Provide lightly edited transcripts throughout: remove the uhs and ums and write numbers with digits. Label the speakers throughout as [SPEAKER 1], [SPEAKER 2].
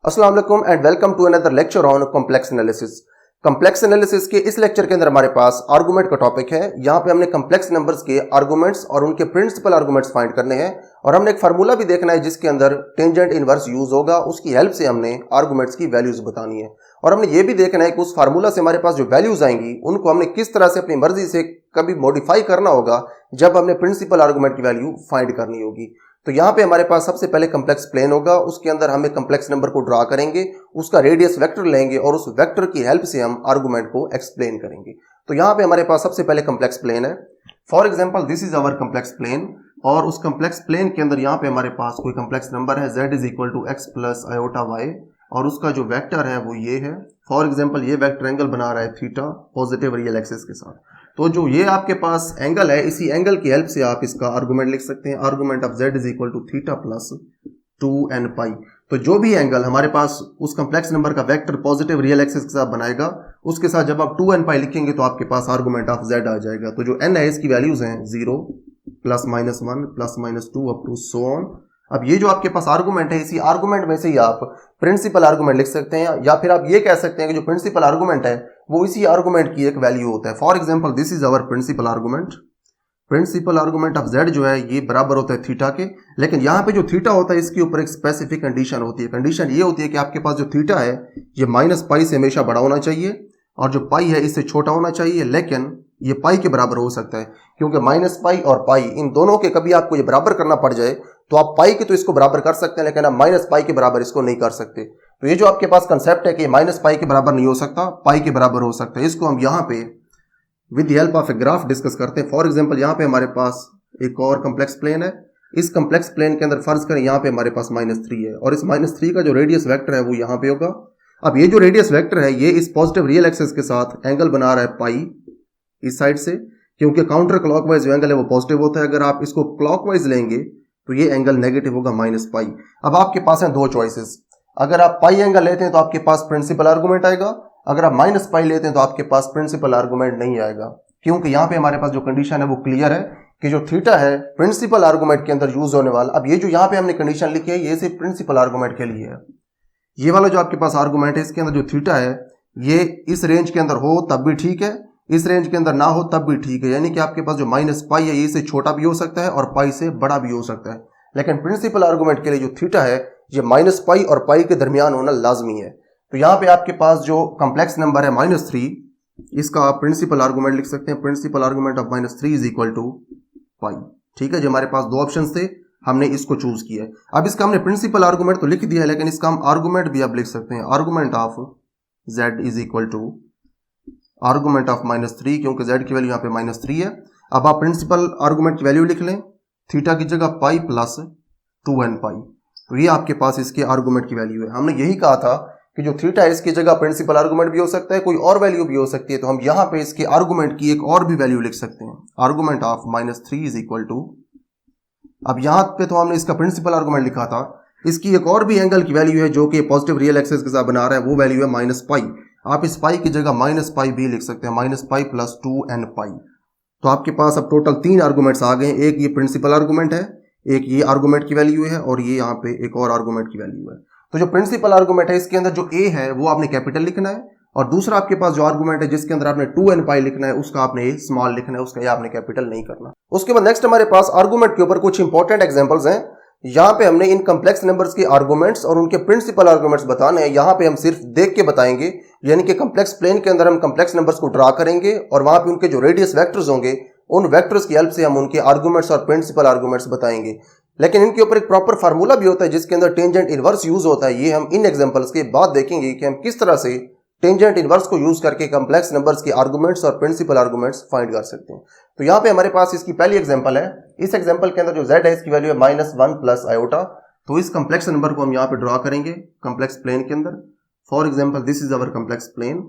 [SPEAKER 1] अस्सलाम वालेकुम and welcome to another lecture on complex analysis. Complex analysis के इस लेक्चर के अंदर हमारे पास आर्गुमेंट का टॉपिक है। यहाँ पे हमने कॉम्प्लेक्स नंबर्स के आर्गुमेंट्स और उनके प्रिंसिपल आर्गुमेंट्स फाइंड करने हैं और हमने एक फार्मूला भी देखना है जिसके अंदर टेंजेंट इनवर्स यूज होगा। उसकी हेल्प से हमने आर्गुमेंट्स की वैल्यूज बतानी है और हमने ये भी देखना है कि उस फार्मूला से हमारे पास जो वैल्यूज आएंगी उनको हमने किस तरह से अपनी मर्जी से कभी मॉडिफाई करना होगा जब हमने प्रिंसिपल आर्गुमेंट की वैल्यू फाइंड करनी होगी। तो यहाँ पे हमारे पास सबसे पहले कॉम्प्लेक्स प्लेन होगा, उसके अंदर हम एक कॉम्प्लेक्स नंबर को ड्रा करेंगे, उसका रेडियस वेक्टर लेंगे और उस वेक्टर की हेल्प से हम आर्गुमेंट को एक्सप्लेन करेंगे। तो यहाँ पे हमारे पास सबसे पहले कॉम्प्लेक्स प्लेन है। For example this is our complex plane और उस कॉम्प्लेक्स प्लेन के अंदर यहाँ पे हमारे पास कोई कॉम्प्लेक्स नंबर है z is equal to x plus iota y और उसका जो वेक्टर है वो ये है। फॉर एग्जाम्पल ये वेक्टर एंगल बना रहा है थीटा पॉजिटिव रियल एक्सिस के साथ। तो जो ये आपके पास एंगल है इसी एंगल की हेल्प से आप इसका आर्गुमेंट लिख सकते हैं। Argument of z is equal to theta plus 2n pi. तो जो भी एंगल हमारे पास उस कॉम्प्लेक्स नंबर का वेक्टर पॉजिटिव रियल एक्सिस के साथ बनाएगा उसके साथ जब आप 2n पाई लिखेंगे तो आपके पास आर्गुमेंट ऑफ z आ जाएगा। तो जो n है इसकी वैल्यूज हैं 0 plus minus 1 plus minus 2 up to so on. अब ये जो आपके पास आर्गुमेंट है इसी आर्गुमेंट में से ही आप प्रिंसिपल आर्गुमेंट लिख सकते हैं या फिर आप ये कह सकते हैं कि जो प्रिंसिपल आर्गुमेंट है वो इसी आर्गुमेंट की एक वैल्यू होता है। For example this is our principal argument. Principal argument of z जो है ये बराबर होता है थीटा के, लेकिन यहाँ पे जो थीटा होता है इसके ऊपर एक स्पेसिफिक कंडीशन होती है। कंडीशन ये होती है कि आपके पास जो थीटा है ये माइनस पाई से हमेशा बड़ा होना चाहिए और जो पाई है इससे छोटा होना चाहिए, लेकिन ये पाई के बराबर हो सकता है क्योंकि माइनस पाई और पाई इन दोनों के कभी आपको ये बराबर करना पड़ जाए तो आप पाई के तो इसको बराबर कर सकते हैं लेकिन आप माइनस पाई के बराबर इसको नहीं कर सकते। तो ये जो आपके पास कंसेप्ट है कि माइनस पाई के बराबर नहीं हो सकता, पाई के बराबर हो सकता है, इसको हम यहाँ पे with the help of a graph discuss करते हैं। फॉर एग्जांपल यहाँ पे हमारे पास एक और कॉम्प्लेक्स प्लेन है। इस कॉम्प्लेक्स प्लेन के अंदर फर्ज करें यहाँ पे हमारे पास -3 है और इस -3 का जो रेडियस वेक्टर है वो यहाँ पे होगा। अब ये जो रेडियस वेक्टर है ये इस पॉजिटिव रियल एक्सिस के साथ एंगल बना रहा है पाई इस साइड से, क्योंकि काउंटर क्लॉकवाइज जो एंगल है वो पॉजिटिव होता है। अगर आप इसको क्लॉकवाइज लेंगे तो ये एंगल नेगेटिव होगा माइनस पाई। अब आपके पास हैं दो चॉइसेस। अगर आप पाई एंगल लेते हैं तो आपके पास प्रिंसिपल आर्गुमेंट आएगा, अगर आप माइनस पाई लेते हैं तो आपके पास प्रिंसिपल आर्गुमेंट नहीं आएगा, क्योंकि यहाँ पे हमारे पास जो कंडीशन है वो क्लियर है कि जो थीटा है प्रिंसिपल आर्गुमेंट के अंदर यूज होने वाला। अब ये जो यहाँ पे हमने कंडीशन लिखी है ये सिर्फ प्रिंसिपल आर्गुमेंट के लिए है। ये वाला जो आपके पास आर्गुमेंट है इसके अंदर जो थीटा है ये इस रेंज के अंदर हो तब भी ठीक है, इस रेंज के अंदर ना हो तब भी ठीक है। यानी कि आपके पास जो माइनस पाई है ये से छोटा भी हो सकता है और पाई से बड़ा भी हो सकता है, लेकिन प्रिंसिपल आर्गुमेंट के लिए जो थीटा है ये माइनस पाई और पाई के दरमियान होना लाजमी है। तो यहाँ पे आपके पास जो कॉम्प्लेक्स नंबर है -3 इसका आप प्रिंसिपल आर्गुमेंट लिख सकते हैं। Principal argument of -3 is equal to pi. ठीक है, जो हमारे पास दो ऑप्शन थे हमने इसको चूज किया है। अब इसका हमने प्रिंसिपल आर्गुमेंट तो लिख दिया है लेकिन इसका हम आर्गुमेंट भी आप लिख सकते हैं। Argument of z is equal to argument of -3, क्योंकि z की वैल्यू यहाँ पे -3 है। अब आप प्रिंसिपल आर्गुमेंट की वैल्यू लिख लें, थीटा की जगह पाई प्लस 2n पाई। तो ये आपके पास इसके आर्गुमेंट की वैल्यू है। हमने यही कहा था कि जो थीटा है इसकी जगह प्रिंसिपल आर्गुमेंट भी हो सकता है, कोई और वैल्यू भी हो सकती है। तो हम यहाँ पे इसके आर्गुमेंट की एक और भी वैल्यू लिख सकते हैं। Argument of -3 is equal to, अब यहाँ पे तो हमने इसका प्रिंसिपल आर्गुमेंट लिखा था, इसकी एक और भी एंगल की वैल्यू है जो कि पॉजिटिव रियल एक्सिस के साथ बना रहा है, वो वैल्यू है माइनस पाई। आप इस पाई की जगह माइनस पाई भी लिख सकते हैं, minus pi plus 2n pi. तो आपके पास अब टोटल 3 आर्गुमेंट्स आ गए। एक ये प्रिंसिपल आर्गुमेंट है, एक ये आर्गुमेंट की वैल्यू है और ये यहाँ पे एक और आर्गुमेंट की वैल्यू है। तो जो प्रिंसिपल आर्गुमेंट है इसके अंदर जो a है वो आपने कैपिटल लिखना है और दूसरा आपके पास जो आर्गुमेंट है जिसके अंदर आपने 2n पाई लिखना है उसका आपने a स्मॉल लिखना है, उसका आपने कैपिटल नहीं करना। उसके बाद नेक्स्ट हमारे पास आर्गुमेंट के ऊपर कुछ इंपॉर्टेंट एग्जांपल्स हैं। यहाँ पे हमने इन कॉम्प्लेक्स नंबर्स के आर्गुमेंट्स और उनके प्रिंसिपल आर्गुमेंट्स बताने हैं। यहाँ पे हम सिर्फ देख के बताएंगे, यानी कि कॉम्प्लेक्स प्लेन के अंदर हम कॉम्प्लेक्स नंबर्स को ड्रा करेंगे और वहां पे उनके जो रेडियस वेक्टर्स होंगे उन वेक्टर्स की हेल्प से हम उनके आर्गुमेंट्स और प्रिंसिपल आर्गुमेंट्स बताएंगे। लेकिन इनके ऊपर एक प्रॉपर फार्मूला भी होता है जिसके अंदर टेंजेंट इनवर्स यूज होता है। ये हम इन एग्जांपल्स के बाद देखेंगे कि हम किस तरह से टेंजेंट इनवर्स को यूज करके कॉम्प्लेक्स नंबर्स के आर्गुमेंट्स और प्रिंसिपल आर्गुमेंट्स फाइंड कर सकते हैं। तो यहाँ पे हमारे पास इसकी पहली एग्जांपल है। इस एग्जांपल के अंदर जो z है इसकी वैल्यू है -1 प्लस आयोटा। तो इस कॉम्प्लेक्स नंबर को हम यहाँ पे ड्रॉ करेंगे कॉम्प्लेक्स प्लेन के अंदर। For example this is our complex plane.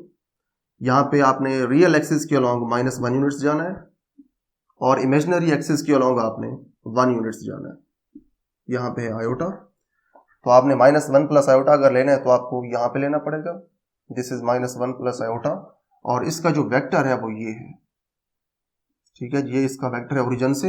[SPEAKER 1] यहाँ पे आपने रियल एक्सिस के अलॉन्ग -1 यूनिट्स जाना है और इमेजिनरी एक्सिस के अलॉन्ग आपने 1 यूनिट्स जाना है। यहाँ पे है आयोटा, तो आपने -1 प्लस आयोटा अगर लेना है तो आपको यहाँ पे लेना पड़ेगा। दिस इज -1 प्लस आयोटा और इसका जो वेक्टर है वो ये है। ठीक है, ये इसका वेक्टर है ओरिजिन से।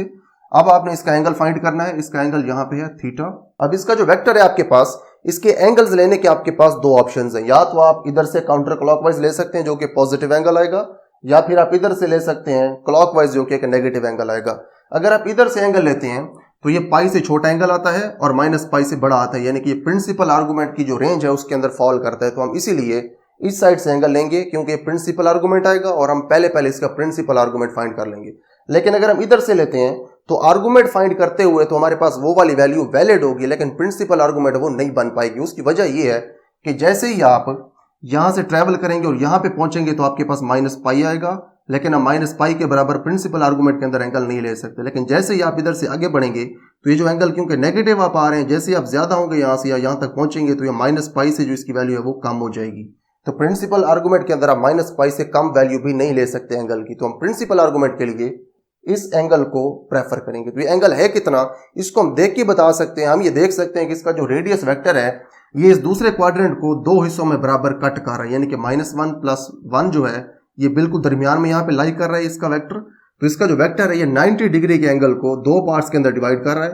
[SPEAKER 1] अब आपने इसका एंगल फाइंड करना है, इसका एंगल यहाँ पे है थीटा। अब इसका जो वेक्टर है आपके पास इसके एंगल्स लेने के आपके पास दो ऑप्शंस हैं, या तो आप इधर से काउंटर क्लॉकवाइज ले सकते हैं जो कि पॉजिटिव एंगल आएगा, या फिर आप इधर से ले सकते हैं क्लॉकवाइज जो कि एक नेगेटिव एंगल आएगा। अगर आप इधर से एंगल लेते हैं तो ये पाई से छोटा एंगल आता है और माइनस पाई से बड़ा आता है, यानी कि ये प्रिंसिपल आर्गुमेंट की जो रेंज है उसके अंदर फॉल करता है। तो हम इसीलिए इस साइड से एंगल लेंगे क्योंकि प्रिंसिपल आर्गुमेंट आएगा और हम पहले इसका प्रिंसिपल आर्गुमेंट फाइंड कर लेंगे। लेकिन अगर हम इधर से लेते हैं तो आर्गुमेंट फाइंड करते हुए तो हमारे पास वो वाली वैल्यू वैलिड होगी, लेकिन प्रिंसिपल आर्गुमेंट वो नहीं बन पाएगी। उसकी वजह ये है कि जैसे ही आप यहां से ट्रेवल करेंगे और यहां पे पहुंचेंगे तो आपके पास माइनस पाई आएगा, लेकिन हम माइनस पाई के बराबर प्रिंसिपल आर्गुमेंट के अंदर एंगल नहीं ले सकते। लेकिन जैसे ही आप इधर से आगे बढ़ेंगे तो ये जो एंगल क्योंकि नेगेटिव आप आ रहे हैं, जैसे ही आप ज्यादा होंगे यहां से या यहां तक पहुंचेंगे तो ये माइनस पाई से जो इसकी वैल्यू है वो कम हो जाएगी। तो प्रिंसिपल आर्गुमेंट के अंदर आप माइनस पाई से कम वैल्यू भी नहीं ले सकते एंगल की। तो हम प्रिंसिपल आर्गुमेंट के लिए इस एंगल को प्रेफर करेंगे। तो ये एंगल है कितना, इसको हम देख के बता सकते हैं। हम ये देख सकते हैं कि इसका जो रेडियस वेक्टर है ये इस दूसरे क्वाड्रेंट को दो हिस्सों में बराबर कट कर रहा है, यानी कि -1 + 1 जो है ये बिल्कुल दरमियान में यहाँ पे लाई कर रहा है इसका वेक्टर। तो इसका जो वेक्टर है ये 90 डिग्री के एंगल को दो पार्ट्स के अंदर डिवाइड कर रहा है।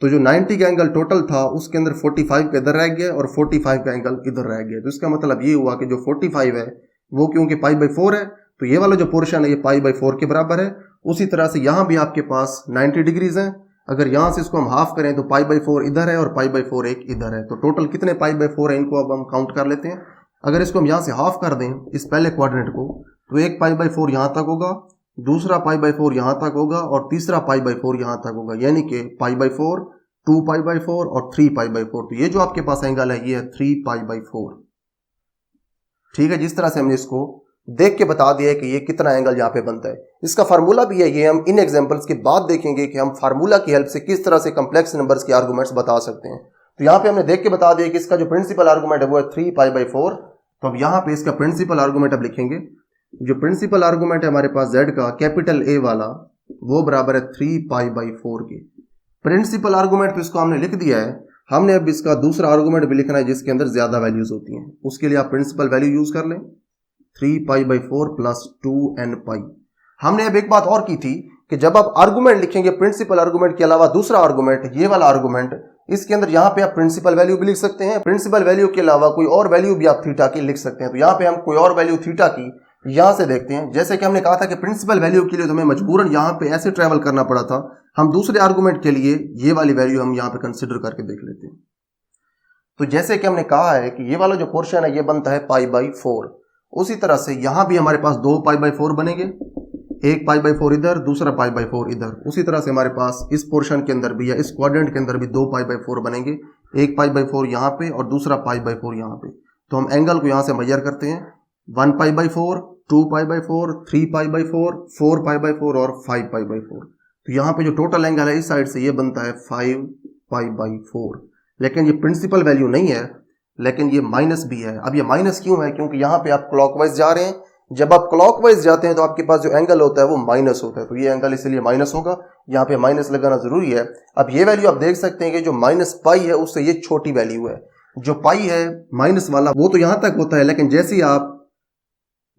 [SPEAKER 1] तो जो 90 का एंगल टोटल था उसके अंदर 45 का इधर रह गया और 45 का एंगल इधर रह गया। तो इसका मतलब ये हुआ कि जो 45 है वो क्योंकि π/4 है तो ये वाला जो पोर्शन है ये π/4 के बराबर है। उसी तरह से यहाँ भी आपके पास 90 डिग्रीज हैं। अगर यहाँ से इसको हम हाफ करें तो π/4 इधर है और π/4 एक इधर है। तो टोटल कितने π/4 है इनको अब हम काउंट कर लेते हैं। अगर इसको हम यहाँ से हाफ कर दें इस पहले क्वाड्रेंट को तो एक π/4 यहाँ तक होगा, दूसरा π/4 यहाँ तक होगा और तीसरा π/4 यहाँ तक होगा, यानी कि π/4, 2π/4 और 3π/4। तो ये जो आपके पास एंगल है ये है 3π/4। ठीक है, जिस तरह से हमने इसको देख के बता दिया है कि ये कितना एंगल यहाँ पे बनता है। इसका फार्मूला भी है, ये हम इन एग्जांपल्स के बाद देखेंगे कि हम फार्मूला की हेल्प से किस तरह से कॉम्प्लेक्स नंबर्स के आर्गुमेंट्स बता सकते हैं। तो यहाँ पे हमने देख के बता दिया कि इसका जो प्रिंसिपल आर्गुमेंट है वो है 3π/4। तो अब यहाँ पे इसका प्रिंसिपल आर्गुमेंट अब लिखेंगे। जो प्रिंसिपल आर्गुमेंट है हमारे पास z का कैपिटल A वाला वो बराबर है 3π/4 के। प्रिंसिपल आर्गुमेंट तो इसको हमने लिख दिया है, हमने अब इसका दूसरा आर्गुमेंट भी लिखना है जिसके अंदर ज्यादा वैल्यूज होती हैं। उसके लिए आप प्रिंसिपल वैल्यू यूज कर लें 3π/4 + 2nπ। हमने अब एक बात और की थी कि जब आप आर्गुमेंट लिखेंगे प्रिंसिपल आर्गुमेंट के अलावा दूसरा आर्गुमेंट ये वाला आर्गुमेंट, इसके अंदर यहाँ पे आप प्रिंसिपल वैल्यू भी लिख सकते हैं। प्रिंसिपल वैल्यू के अलावा कोई और वैल्यू भी आप थीटा की लिख सकते हैं। तो यहाँ पे हम कोई और वैल्यू थीटा की यहां से देखते हैं। जैसे कि हमने कहा था कि प्रिंसिपल वैल्यू के लिए तो हमें मजबूरन यहां पे ऐसे ट्रेवल करना पड़ा था, हम दूसरे आर्गुमेंट के लिए ये वाली वैल्यू हम यहां पे कंसीडर करके देख लेते हैं। तो जैसे कि हमने कहा है कि ये वाला जो पोर्शन है ये बनता है π/4, उसी तरह से यहां भी हमारे पास दो π/4 बनेंगे, एक π/4 इधर, दूसरा π/4 इधर। उसी तरह से हमारे पास इस पोर्शन के अंदर भी या इस क्वाड्रेंट के अंदर भी दो π/4 बनेंगे, एक π/4 यहाँ पे और दूसरा π/4 यहाँ पे। तो हम एंगल को यहाँ से मेजर करते हैं 1π/4, 2π/4, 3π/4, 4π/4 और 5π/4। तो यहाँ पे जो टोटल एंगल है इस साइड से ये बनता है 5π/4। लेकिन ये प्रिंसिपल वैल्यू नहीं है, लेकिन ये माइनस भी है। अब ये माइनस क्यों है? क्योंकि यहाँ पे आप क्लॉकवाइज जा रहे हैं। जब आप क्लॉकवाइज जाते हैं तो आपके पास जो एंगल होता है वो माइनस होता है, तो ये एंगल इसलिए माइनस होगा। यहाँ पे माइनस लगाना जरूरी है। अब ये वैल्यू आप देख सकते हैं कि जो -π है उससे ये छोटी वैल्यू है। जो पाई है माइनस वाला वो तो यहाँ तक होता है, लेकिन जैसे ही आप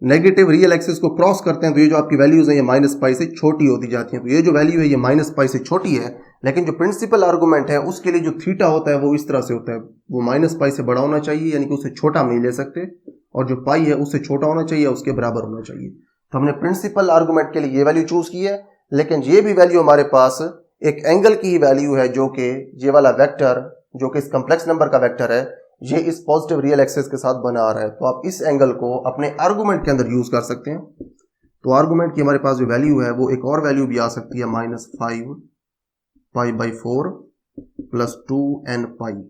[SPEAKER 1] नेगेटिव रियल एक्सिस को क्रॉस करते हैं तो ये जो आपकी वैल्यूज है ये -π से छोटी होती जाती हैं। तो ये जो वैल्यू है ये -π से छोटी है, लेकिन जो प्रिंसिपल आर्गुमेंट है उसके लिए जो थीटा होता है वो इस तरह से होता है, वो -π से बड़ा होना चाहिए, यानी कि उससे छोटा हम नहीं ले सकते, और जो पाई है उससे छोटा होना चाहिए, उसके बराबर होना चाहिए। तो हमने प्रिंसिपल आर्गुमेंट के लिए ये वैल्यू चूज की है, लेकिन ये भी वैल्यू हमारे पास एक एंगल की ही वैल्यू है, जो कि ये वाला वेक्टर जो कि इस कॉम्प्लेक्स नंबर का वेक्टर है ये इस पॉजिटिव रियल एक्सिस के साथ बना आ रहा है। तो आप इस एंगल को अपने आर्गुमेंट के अंदर यूज कर सकते हैं। तो आर्गुमेंट की हमारे पास जो वैल्यू है वो एक और वैल्यू भी आ सकती है -5π/4 + 2nπ।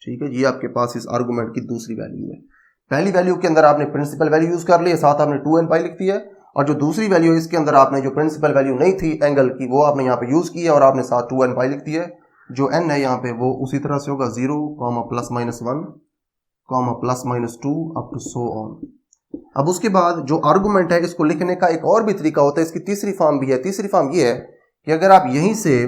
[SPEAKER 1] ठीक है, ये आपके पास इस आर्गुमेंट की दूसरी वैल्यू है। पहली वैल्यू के अंदर आपने प्रिंसिपल वैल्यू यूज कर ली है, साथ आपने 2nπ लिख दिया है, और जो दूसरी वैल्यू है इसके अंदर आपने जो प्रिंसिपल वैल्यू नहीं थी एंगल की वो आपने यहाँ पे यूज की है और आपने साथ 2nπ लिख दिया है। जो n है यहाँ पे वो उसी तरह से होगा 0, ±1, ±2 अप टू सो ऑन। अब उसके बाद जो आर्गुमेंट है इसको लिखने का एक और भी तरीका होता है, इसकी तीसरी फॉर्म भी है। तीसरी फॉर्म ये है कि अगर आप यहीं से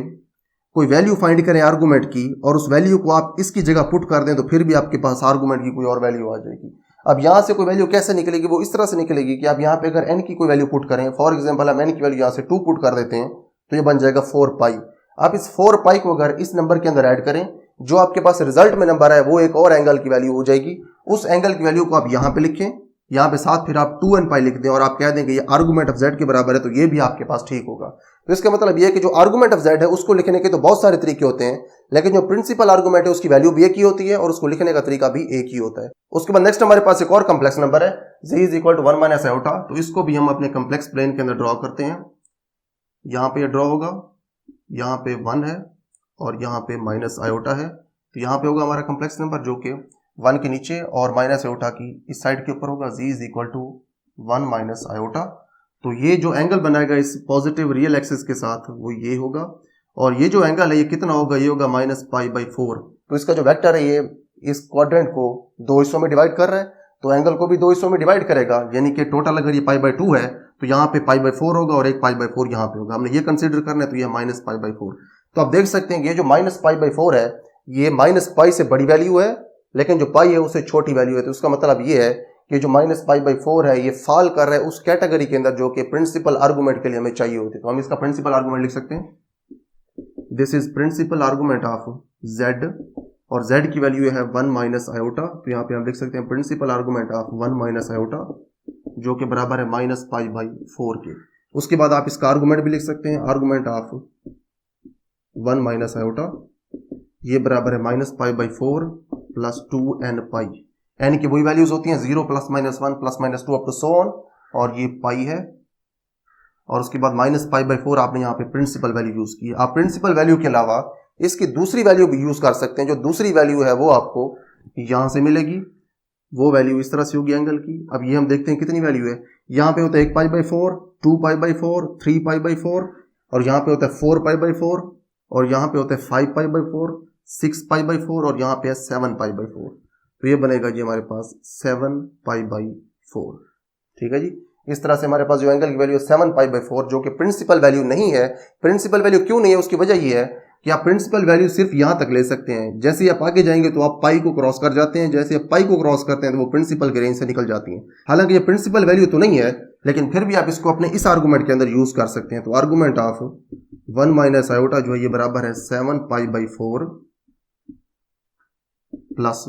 [SPEAKER 1] कोई वैल्यू फाइंड करें आर्गुमेंट की और उस वैल्यू को आप इसकी जगह पुट कर दें तो फिर भी आपके पास आर्गुमेंट की कोई और वैल्यू आ जाएगी। अब यहाँ से कोई वैल्यू कैसे निकलेगी? वो इस तरह से निकलेगी कि आप यहाँ पे अगर n की कोई वैल्यू पुट करें, फॉर एग्जाम्पल हम n की वैल्यू यहाँ से 2 पुट कर देते हैं तो ये बन जाएगा 4π। आप इस 4π को अगर इस नंबर के अंदर ऐड करें, जो आपके पास रिजल्ट में नंबर है वो एक और एंगल की वैल्यू हो जाएगी। उस एंगल की वैल्यू को आप यहाँ पे लिखें, यहाँ पे साथ फिर आप 2n पाई लिख दें और आप कह दें कि ये आर्गुमेंट ऑफ z के बराबर है, तो ये भी आपके पास ठीक होगा। तो इसका मतलब ये है कि जो आर्गुमेंट ऑफ z है उसको लिखने के तो बहुत सारे तरीके होते हैं, लेकिन जो प्रिंसिपल आर्गुमेंट है उसकी वैल्यू भी एक ही होती है और उसको लिखने का तरीका भी एक ही होता है। उसके बाद नेक्स्ट हमारे पास एक और कम्प्लेक्स नंबर है z is equal to 1 minus iota. तो इसको भी हम अपने कम्प्लेक्स प्लेन के अंदर ड्रॉ करते हैं। यहाँ पे ड्रॉ होगा, यहाँ पे 1 है और यहाँ पे माइनस आयोटा है। तो यहाँ पे होगा हमारा कम्प्लेक्स नंबर जो कि 1 के नीचे और माइनस आयोटा की इस साइड के ऊपर होगा। z is equal to 1 minus iota. तो ये जो एंगल बनाएगा इस पॉजिटिव रियल एक्सिस के साथ वो ये होगा, और ये जो एंगल है ये कितना होगा, ये होगा माइनस पाई बाई 4। तो इसका जो वेक्टर है ये इस क्वाड्रेंट को दो हिस्सों में डिवाइड कर रहा है, तो एंगल को भी दो हिस्सों में डिवाइड करेगा, यानी कि टोटल अगर ये पाई बाई 2 है तो यहाँ पे पाई बाई 4 होगा और एक पाई बाई 4 यहाँ पे होगा। हमने ये कंसिडर करना है, तो ये माइनस पाई बाई 4। तो आप देख सकते हैं कि ये जो माइनस पाई बाई 4 है ये माइनस पाई से बड़ी वैल्यू है, लेकिन जो पाई है उससे छोटी वैल्यू है। तो उसका मतलब ये है कि जो माइनस पाई बाई 4 है ये फॉल कर रहा है उस कैटेगरी के अंदर जो कि प्रिंसिपल आर्गुमेंट के लिए हमें चाहिए होती है। तो हम इसका प्रिंसिपल आर्गुमेंट लिख सकते हैं, this is principal argument of z, और z की वैल्यू है 1 माइनस आयोटा। तो यहाँ पे हम लिख सकते हैं principal argument of 1 minus iota जो कि बराबर है माइनस पाई बाई 4 के। उसके बाद आप इसका आर्गुमेंट भी लिख सकते हैं, आर्गुमेंट ऑफ 1 माइनस आयोटा ये बराबर है minus pi by 4 plus 2n pi. n की वही वैल्यूज होती हैं 0 plus minus 1 plus minus 2 up to so on, और ये पाई है। और उसके बाद माइनस पाई बाई 4 आपने यहाँ पे प्रिंसिपल वैल्यू यूज की। आप प्रिंसिपल वैल्यू के अलावा इसकी दूसरी वैल्यू भी यूज कर सकते हैं। जो दूसरी वैल्यू है वो आपको यहां से मिलेगी, वो वैल्यू इस तरह से होगी एंगल की। अब ये हम देखते हैं कितनी वैल्यू है। यहाँ पे होता है 1 पाई by 4, 2 pi by 4, 3 pi by 4, और यहाँ पे होता है 4 पाई बाई 4, और यहाँ पे होता है 5 पाई बाई 4, 6 पाई बाई 4, और यहाँ पे है 7 पाई बाई 4। तो ये बनेगा जी हमारे पास 7 पाई बाई 4। ठीक है जी, इस तरह से हमारे पास जो एंगल की वैल्यू है 7 पाई बाई 4 जो कि प्रिंसिपल वैल्यू नहीं है। प्रिंसिपल वैल्यू क्यों नहीं है, उसकी वजह ये है कि आप प्रिंसिपल वैल्यू सिर्फ यहां तक ले सकते हैं। जैसे ही आप आगे जाएंगे तो आप पाई को क्रॉस कर जाते हैं, जैसे आप पाई को क्रॉस करते हैं तो वो प्रिंसिपल के रेंज से निकल जाती हैं। हालांकि ये प्रिंसिपल वैल्यू तो नहीं है, लेकिन फिर भी आप इसको अपने इस आर्गुमेंट के अंदर यूज कर सकते हैं। तो आर्गुमेंट ऑफ 1 माइनस आयोटा जो है ये बराबर है 7 पाई बाई 4 प्लस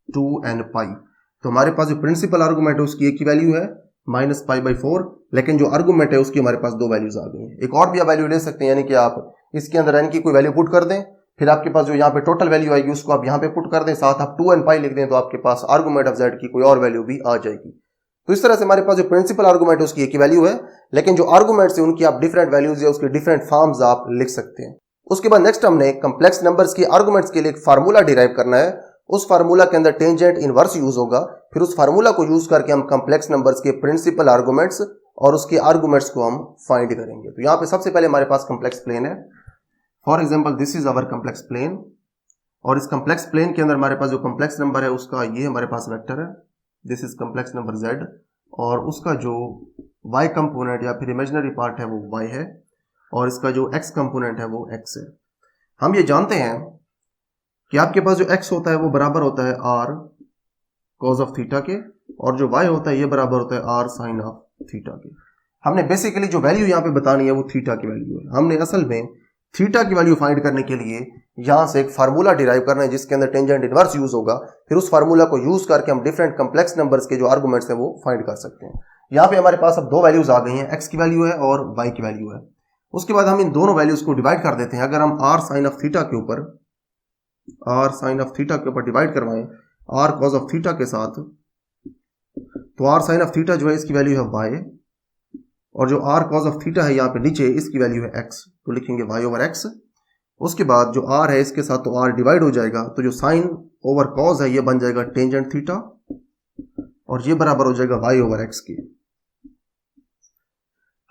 [SPEAKER 1] 2n पाई। तो हमारे पास जो प्रिंसिपल आर्गुमेंट है उसकी एक ही वैल्यू है माइनस पाई बाई 4, लेकिन जो आर्गुमेंट है उसकी हमारे पास दो वैल्यूज आ गई हैं। एक और भी आप वैल्यू ले सकते हैं, यानी कि आप इसके अंदर n की कोई वैल्यू पुट कर दें, फिर आपके पास जो यहाँ पे टोटल वैल्यू आएगी उसको आप यहाँ पे पुट कर दें, साथ आप 2n पाई लिख दें, तो आपके पास आर्गुमेंट ऑफ z की कोई और वैल्यू भी आ जाएगी। तो इस तरह से हमारे पास जो प्रिंसिपल आर्गुमेंट है उसकी एक ही वैल्यू है, लेकिन जो आर्गुमेंट्स है उनकी आप डिफरेंट वैल्यूज या उसके डिफरेंट फॉर्म्स आप लिख सकते हैं। उसके बाद नेक्स्ट हमने कम्प्लेक्स नंबर्स की आर्गुमेंट्स के लिए एक फार्मूला डिराइव करना है। उस फार्मूला के अंदर टेंजेंट इनवर्स यूज होगा, फिर उस फार्मूला को यूज करके हम कम्प्लेक्स नंबर्स के प्रिंसिपल आर्गुमेंट्स और उसके आर्गुमेंट्स को हम फाइंड करेंगे। तो यहाँ पे सबसे पहले हमारे पास कम्प्लेक्स प्लेन है। For example this is our complex plane, और इस कम्प्लेक्स प्लेन के अंदर हमारे पास जो कम्प्लेक्स नंबर है उसका ये हमारे पास वेक्टर है, this is complex number z, और उसका जो y कंपोनेंट या फिर इमेजिनरी पार्ट है वो y है, और इसका जो x कंपोनेंट है वो x है। हम ये जानते हैं कि आपके पास जो x होता है वो बराबर होता है r cos ऑफ थीटा के, और जो y होता है ये बराबर होता है r sin ऑफ थीटा के। हमने बेसिकली जो वैल्यू यहाँ पे बतानी है वो थीटा की वैल्यू है। हमने असल में थीटा की वैल्यू फाइंड करने के लिए यहाँ से एक फार्मूला डिराइव करना है जिसके अंदर टेंजेंट इनवर्स यूज होगा, फिर उस फार्मूला को यूज करके हम डिफरेंट कम्प्लेक्स नंबर्स के जो आर्गुमेंट्स हैं वो फाइंड कर सकते हैं। यहाँ पे हमारे पास अब दो वैल्यूज आ गई हैं, x की वैल्यू है और y की वैल्यू है। उसके बाद हम इन दोनों वैल्यूज को डिवाइड कर देते हैं। अगर हम r साइन ऑफ थीटा के ऊपर डिवाइड करवाएं r cos ऑफ थीटा के साथ, तो r साइन ऑफ थीटा जो है इसकी वैल्यू है y, और जो r cos ऑफ थीटा है यहाँ पे नीचे इसकी वैल्यू है x, तो लिखेंगे y ओवर x। उसके बाद जो r है इसके साथ तो r डिवाइड हो जाएगा, तो जो साइन ओवर cos है ये बन जाएगा टेंजेंट थीटा, और ये बराबर हो जाएगा y ओवर x की।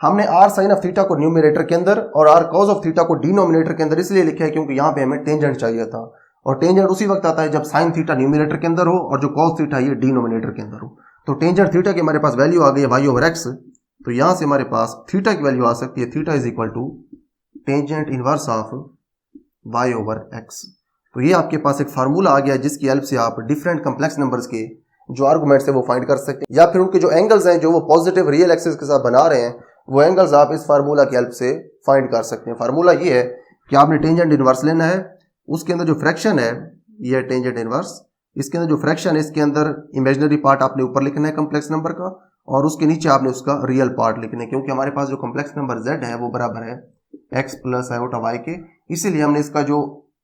[SPEAKER 1] हमने r साइन ऑफ थीटा को न्यूमरेटर के अंदर और r cos ऑफ थीटा को डिनोमिनेटर के अंदर इसलिए लिखा है क्योंकि यहाँ पे हमें टेंजेंट चाहिए था, और टेंजेंट उसी वक्त आता है जब साइन थीटा न्यूमरेटर के अंदर हो और जो cos थीटा ये डिनोमिनेटर के अंदर हो। तो टेंजेंट थीटा की हमारे पास वैल्यू आ गई है y ओवर x, तो यहां से हमारे पास थीटा की वैल्यू आ सकती है, theta is equal to tangent inverse of y over x। तो ये आपके पास एक फार्मूला आ गया जिसकी हेल्प से आप डिफरेंट कम्प्लेक्स नंबर्स के जो आर्गुमेंट्स है वो फाइंड कर सकते हैं, या फिर उनके जो एंगल्स हैं जो वो पॉजिटिव रियल एक्सिस के साथ बना रहे हैं वो एंगल्स आप इस फार्मूला की हेल्प से फाइंड कर सकते हैं। फार्मूला ये है कि आपने टेंजेंट इनवर्स लेना है, उसके अंदर जो फ्रैक्शन है ये है टेंजेंट इनवर्स। इसके अंदर जो फ्रैक्शन है इसके अंदर इमेजिनरी पार्ट आपने ऊपर लिखना है कम्प्लेक्स नंबर का, और उसके नीचे आपने उसका रियल पार्ट लिखना है, क्योंकि हमारे पास जो कम्प्लेक्स नंबर z है वो बराबर है x प्लस आयोटा y के। इसीलिए हमने इसका जो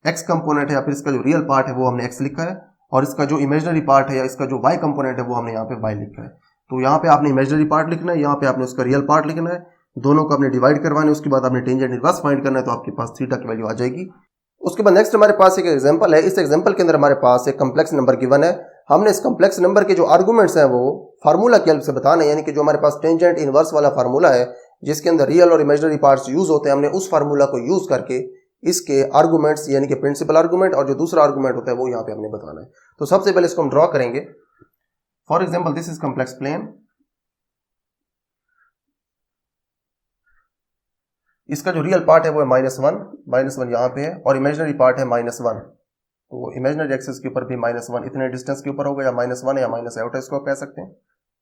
[SPEAKER 1] x कंपोनेंट है या फिर इसका जो रियल पार्ट है वो हमने x लिखा है, और इसका जो इमेजिनरी पार्ट है या इसका जो y कंपोनेंट है वो हमने यहाँ पे y लिखा है। तो यहाँ पे आपने इमेजिनरी पार्ट लिखना है, यहाँ पे आपने उसका रियल पार्ट लिखना है, दोनों को आपने डिवाइड करवाना है, उसके बाद आपने टेंजेंट इनवर्स फाइंड करना है, तो आपके पास थीटा की वैल्यू आ जाएगी। उसके बाद नेक्स्ट हमारे पास एक एग्जांपल है। इस एग्जांपल के अंदर हमारे पास एक कम्प्लेक्स नंबर गिवन है। हमने इस कम्प्लेक्स नंबर के जो आर्गुमेंट्स हैं वो फार्मूला की हेल्प से बताने हैं, यानी कि जो हमारे पास टेंजेंट इनवर्स वाला फार्मूला है जिसके अंदर रियल और इमेजिनरी पार्ट्स यूज होते हैं, हमने उस फार्मूला को यूज करके इसके आर्गुमेंट्स यानी कि प्रिंसिपल आर्गुमेंट और जो दूसरा आर्गुमेंट होता है वो यहाँ पे हमने बताना है। तो सबसे पहले इसको हम ड्रॉ करेंगे। For example this is complex plane. इसका जो रियल पार्ट है वो है -1 यहाँ पे है, और इमेजिनरी पार्ट है -1। तो इमेजिनरी एक्सिस के ऊपर भी -1 इतने डिस्टेंस के ऊपर होगा, या -1 या माइनस आयोटा इसको कह सकते हैं।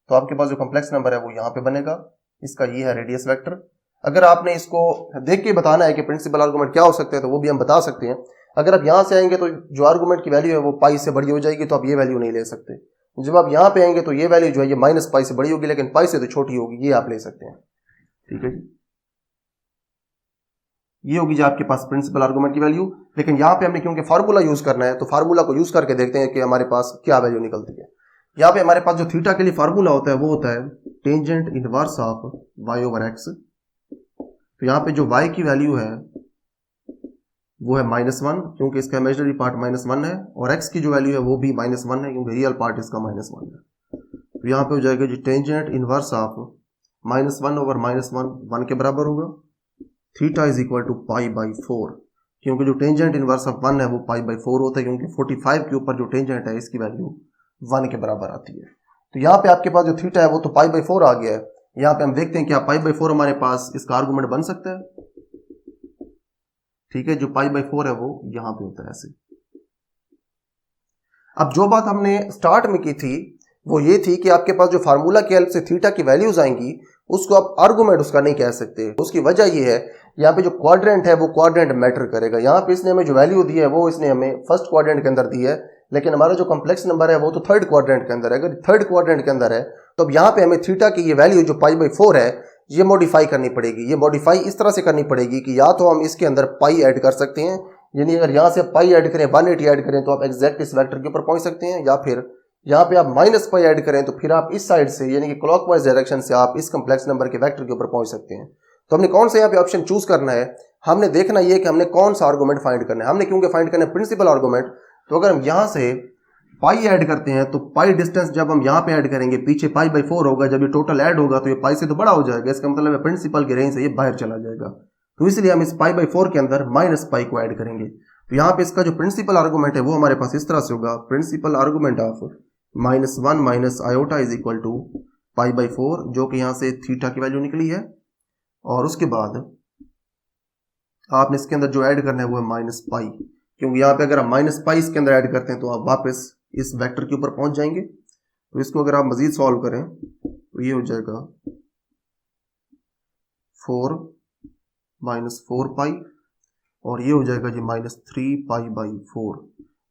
[SPEAKER 1] तो आपके पास जो कम्प्लेक्स नंबर है वो यहाँ पे बनेगा। इसका ये है रेडियस वेक्टर। अगर आपने इसको देख के बताना है कि प्रिंसिपल आर्गुमेंट क्या हो सकते हैं तो वो भी हम बता सकते हैं। अगर आप यहाँ से आएंगे तो जो आर्गुमेंट की वैल्यू है वो पाई से बड़ी हो जाएगी, तो आप ये वैल्यू नहीं ले सकते। जब आप यहाँ पे आएंगे तो ये वैल्यू जो है ये -पाई से बड़ी होगी, लेकिन पाई से तो छोटी होगी, ये आप ले सकते हैं। ठीक है जी, ये होगी जो आपके पास प्रिंसिपल आर्गुमेंट की वैल्यू। लेकिन यहाँ पे हमने क्योंकि फार्मूला यूज करना है तो फार्मूला को यूज करके देखते हैं कि हमारे पास क्या वैल्यू निकलती है। यहाँ पे हमारे पास जो थीटा के लिए फार्मूला होता है वो होता है tangent inverse of y over x। तो यहाँ पे जो y की वैल्यू है वो है -1, क्योंकि इसका इमेजिनरी पार्ट -1 है, और x की जो वैल्यू है वो भी -1 है, क्योंकि रियल पार्ट इसका -1 है। तो यहाँ पे हो जाएगा जी टेंजेंट इनवर्स ऑफ -1 ओवर -1 के बराबर होगा। थीटा इज इक्वल टू π/4, क्योंकि जो टेंजेंट इनवर्स ऑफ 1 है वो π/4 होता है, क्योंकि 45 के ऊपर जो टेंजेंट है इसकी वैल्यू 1 के बराबर आती है। तो यहाँ पे आपके पास जो थीटा है वो तो π/4 आ गया है। यहाँ पे हम देखते हैं कि π/4 हमारे पास इसका आर्गुमेंट बन सकता है। ठीक है, जो π/4 है वो यहाँ पे होता है ऐसे। अब जो बात हमने स्टार्ट में की थी वो ये थी कि आपके पास जो फार्मूला की हेल्प से थीटा की वैल्यूज आएंगी उसको आप आर्गुमेंट उसका नहीं कह सकते। उसकी वजह ये है यहाँ पे जो क्वाड्रेंट है वो क्वाड्रेंट मैटर करेगा। यहाँ पे इसने हमें जो वैल्यू दी है वो इसने हमें फर्स्ट क्वाड्रेंट के अंदर दी है, लेकिन हमारा जो कम्प्लेक्स नंबर है वो तो थर्ड क्वाड्रेंट के अंदर है। अगर थर्ड क्वाड्रेंट के अंदर है तो अब यहाँ पे हमें थीटा की ये वैल्यू जो π/4 है ये मॉडिफाई करनी पड़ेगी। ये मॉडिफाई इस तरह से करनी पड़ेगी कि या तो हम इसके अंदर पाई ऐड कर सकते हैं, यानी अगर यहाँ से पाई ऐड करें 180 ऐड करें तो आप एग्जैक्ट इस वेक्टर के ऊपर पहुंच सकते हैं, या फिर यहाँ पे आप -पाई ऐड करें तो फिर आप इस साइड से यानी कि क्लॉकवाइज डायरेक्शन से आप इस कम्प्लेक्स नंबर के वेक्टर के ऊपर पहुंच सकते हैं। तो हमने कौन सा यहाँ पे ऑप्शन चूज करना है, हमने देखना ये कि हमने कौन सा आर्गुमेंट फाइंड करना है। हमने क्योंकि फाइंड करना है प्रिंसिपल आर्गुमेंट, तो अगर हम यहाँ से पाई ऐड करते हैं तो पाई डिस्टेंस जब हम यहाँ पे ऐड करेंगे पीछे π/4 होगा, जब ये टोटल ऐड होगा तो ये पाई से तो बड़ा हो जाएगा, इसका मतलब है प्रिंसिपल के रेंज से ये बाहर चला जाएगा। तो इसलिए हम इस π/4 के अंदर -पाई को ऐड करेंगे। तो यहाँ पे इसका जो प्रिंसिपल आर्गुमेंट है वो हमारे पास इस तरह से होगा, principal argument of -1 minus iota is equal to π/4, जो कि यहाँ से थीटा की वैल्यू निकली है। और उसके बाद आपने इसके अंदर जो ऐड करना है वो है -पाई, क्योंकि यहाँ पे अगर हम -पाई इसके अंदर ऐड करते हैं तो आप वापस इस वेक्टर के ऊपर पहुंच जाएंगे। तो इसको अगर आप मजीद सॉल्व करें तो ये हो जाएगा 4 -4 पाई, और ये हो जाएगा जी -3 π/4।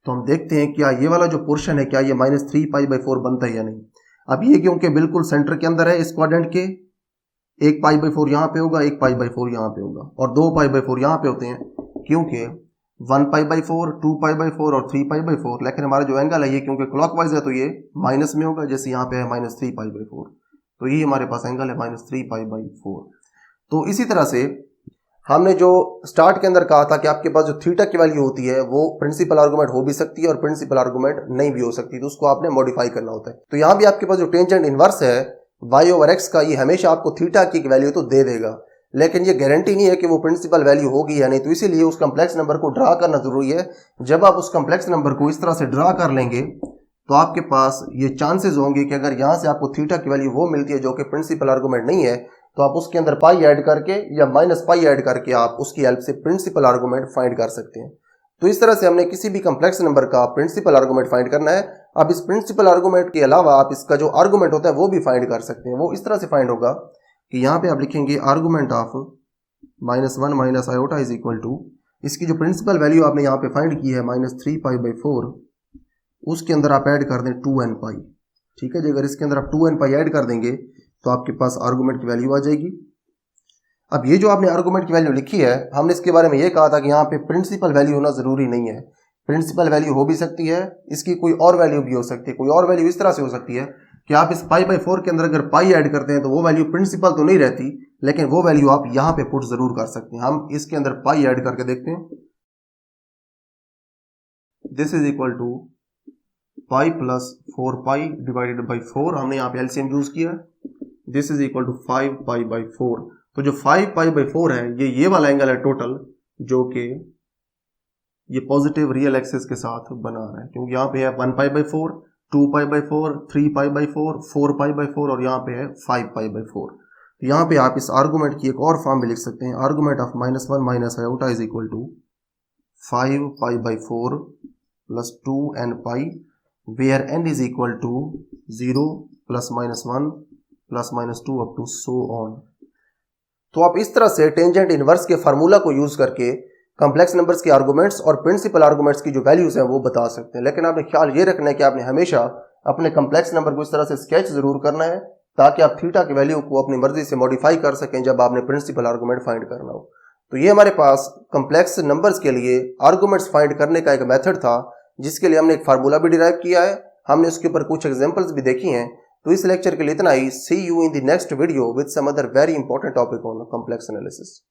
[SPEAKER 1] तो हम देखते हैं क्या ये वाला जो पोर्शन है क्या ये -3 π/4 बनता है या नहीं। अब ये क्योंकि बिल्कुल सेंटर के अंदर है इस क्वाड्रेंट के, एक π/4 यहाँ पे होगा, एक π/4 यहाँ पे होगा, और 2 π/4 यहाँ पे होते हैं, क्योंकि 1 π/4, 2 π/4 और 3 π/4। लेकिन हमारा जो एंगल है ये क्योंकि क्लॉकवाइज है तो ये माइनस में होगा, जैसे यहाँ पे है -3 π/4, तो ये हमारे पास एंगल है -3 π/4। तो इसी तरह से हमने जो स्टार्ट के अंदर कहा था कि आपके पास जो थीटा की वैल्यू होती है वो प्रिंसिपल आर्गुमेंट हो भी सकती है और प्रिंसिपल आर्गुमेंट नहीं भी हो सकती, तो उसको आपने मॉडिफाई करना होता है। तो यहाँ भी आपके पास जो टेंजेंट इनवर्स है y/x का, ये हमेशा आपको थीटा की वैल्यू तो दे देगा, लेकिन ये गारंटी नहीं है कि वो प्रिंसिपल वैल्यू होगी या नहीं। तो इसीलिए उस कम्प्लेक्स नंबर को ड्रा करना जरूरी है। जब आप उस कम्प्लेक्स नंबर को इस तरह से ड्रा कर लेंगे तो आपके पास ये चांसेस होंगे कि अगर यहाँ से आपको थीटा की वैल्यू वो मिलती है जो कि प्रिंसिपल आर्गुमेंट नहीं है, तो आप उसके अंदर पाई ऐड करके या -पाई ऐड करके आप उसकी हेल्प से प्रिंसिपल आर्गुमेंट फाइंड कर सकते हैं। तो इस तरह से हमने किसी भी कम्प्लेक्स नंबर का प्रिंसिपल आर्गुमेंट फाइंड करना है। अब इस प्रिंसिपल आर्गुमेंट के अलावा आप इसका जो आर्गुमेंट होता है वो भी फाइंड कर सकते हैं। वो इस तरह से फाइंड होगा कि यहाँ पे आप लिखेंगे argument of -1 minus iota is equal to, इसकी जो प्रिंसिपल वैल्यू आपने यहाँ पे फाइंड की है -3π/4, उसके अंदर आप ऐड कर दें 2n π। ठीक है जी, अगर इसके अंदर आप 2n π ऐड कर देंगे तो आपके पास आर्गूमेंट की वैल्यू आ जाएगी। अब ये जो आपने आर्गूमेंट की वैल्यू लिखी है, हमने इसके बारे में ये कहा था कि यहाँ पे प्रिंसिपल वैल्यू होना जरूरी नहीं है। प्रिंसिपल वैल्यू हो भी सकती है, इसकी कोई और वैल्यू भी हो सकती है। कोई और वैल्यू इस तरह से हो सकती है कि आप इस π/4 के अंदर अगर पाई ऐड करते हैं तो वो वैल्यू प्रिंसिपल तो नहीं रहती, लेकिन वो वैल्यू आप यहाँ पे पुट जरूर कर सकते हैं। हम इसके अंदर पाई ऐड करके देखते हैं। This is equal to pi plus 4π divided by 4, हमने यहाँ पे एलसीएम यूज किया। This is equal to 5π/4। तो जो 5π/4 है ये वाला एंगल है टोटल, जो कि ये पॉजिटिव रियल एक्सिस के साथ बना रहा है, क्योंकि यहाँ पे है 1π/4, 2π/4, 3π/4, 4π/4 और यहाँ पे है 5π/4। यहाँ पे आप इस आर्गूमेंट की एक और फॉर्म भी लिख सकते हैं। Argument of -1 minus iota is equal to 5π/4 plus 2n π, where n is equal to 0 +-1 +-2 up to so on. तो आप इस तरह से टेंजेंट इनवर्स के फार्मूला को यूज करके कॉम्प्लेक्स नंबर्स के आर्गुमेंट्स और प्रिंसिपल आर्गुमेंट्स की जो वैल्यूज हैं वो बता सकते हैं। लेकिन आपने ख्याल ये रखना है कि आपने हमेशा अपने कॉम्प्लेक्स नंबर को इस तरह से स्केच जरूर करना है, ताकि आप थीटा की वैल्यू को अपनी मर्जी से मॉडिफाई कर सकें जब आपने प्रिंसिपल आर्गुमेंट फाइंड करना हो। तो ये हमारे पास कॉम्प्लेक्स नंबर्स के लिए आर्गुमेंट्स फाइंड करने का एक मेथड था, जिसके लिए हमने एक फार्मूला भी डिराइव किया है। हमने उसके ऊपर कुछ एग्जांपल्स भी देखी हैं। तो इस लेक्चर के लिए इतना ही। See you in the next video with some other very important topic on complex analysis.